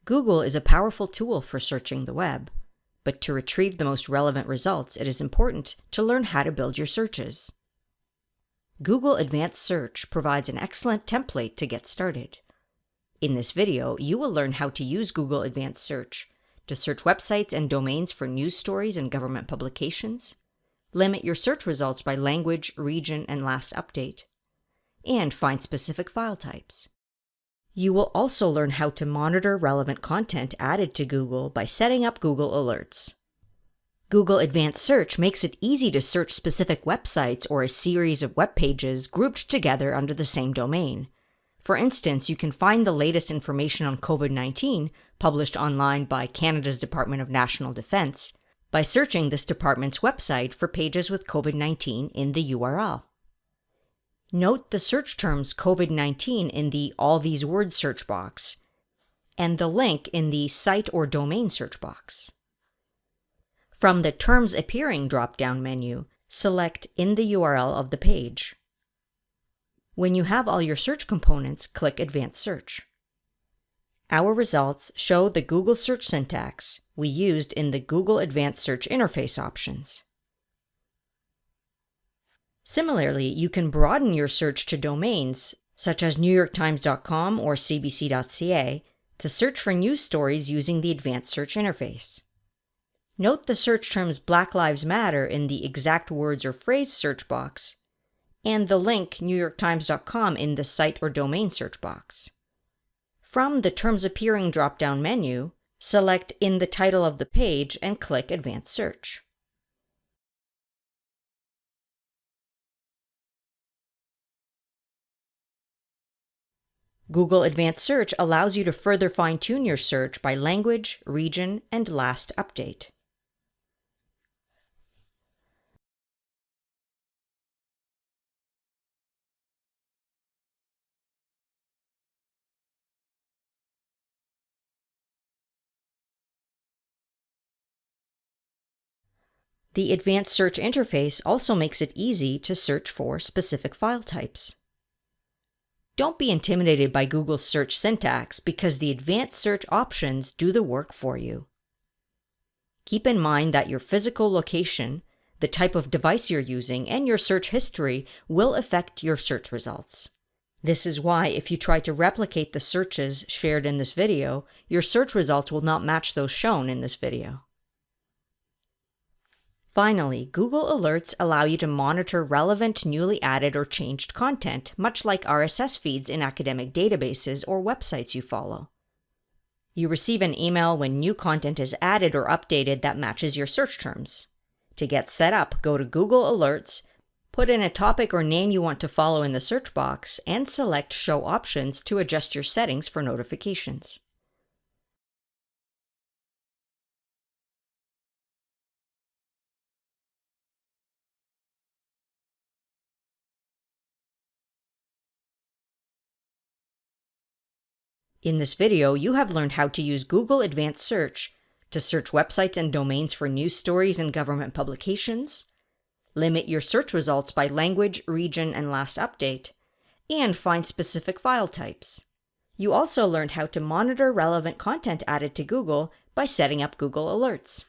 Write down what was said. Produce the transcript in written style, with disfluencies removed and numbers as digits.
Google is a powerful tool for searching the web, but to retrieve the most relevant results, it is important to learn how to build your searches. Google Advanced Search provides an excellent template to get started. In this video, you will learn how to use Google Advanced Search to search websites and domains for news stories and government publications, limit your search results by language, region, and last update, and find specific file types. You will also learn how to monitor relevant content added to Google by setting up Google Alerts. Google Advanced Search makes it easy to search specific websites or a series of web pages grouped together under the same domain. For instance, you can find the latest information on COVID-19 published online by Canada's Department of National Defence by searching this department's website for pages with COVID-19 in the URL. Note the search terms COVID-19 in the All These Words search box and the link in the Site or Domain search box. From the Terms Appearing drop-down menu, select In the URL of the page. When you have all your search components, click Advanced Search. Our results show the Google search syntax we used in the Google Advanced Search interface options. Similarly, you can broaden your search to domains such as NewYorkTimes.com or CBC.ca to search for news stories using the Advanced Search interface. Note the search terms Black Lives Matter in the Exact Words or Phrase search box and the link NewYorkTimes.com in the Site or Domain search box. From the Terms Appearing drop-down menu, select In the title of the page and click Advanced Search. Google Advanced Search allows you to further fine-tune your search by language, region, and last update. The Advanced Search interface also makes it easy to search for specific file types. Don't be intimidated by Google's search syntax because the Advanced Search options do the work for you. Keep in mind that your physical location, the type of device you're using, and your search history will affect your search results. This is why if you try to replicate the searches shared in this video, your search results will not match those shown in this video. Finally, Google Alerts allow you to monitor relevant, newly added, or changed content, much like RSS feeds in academic databases or websites you follow. You receive an email when new content is added or updated that matches your search terms. To get set up, go to Google Alerts, put in a topic or name you want to follow in the search box, and select Show Options to adjust your settings for notifications. In this video, you have learned how to use Google Advanced Search to search websites and domains for news stories and government publications, limit your search results by language, region, and last update, and find specific file types. You also learned how to monitor relevant content added to Google by setting up Google Alerts.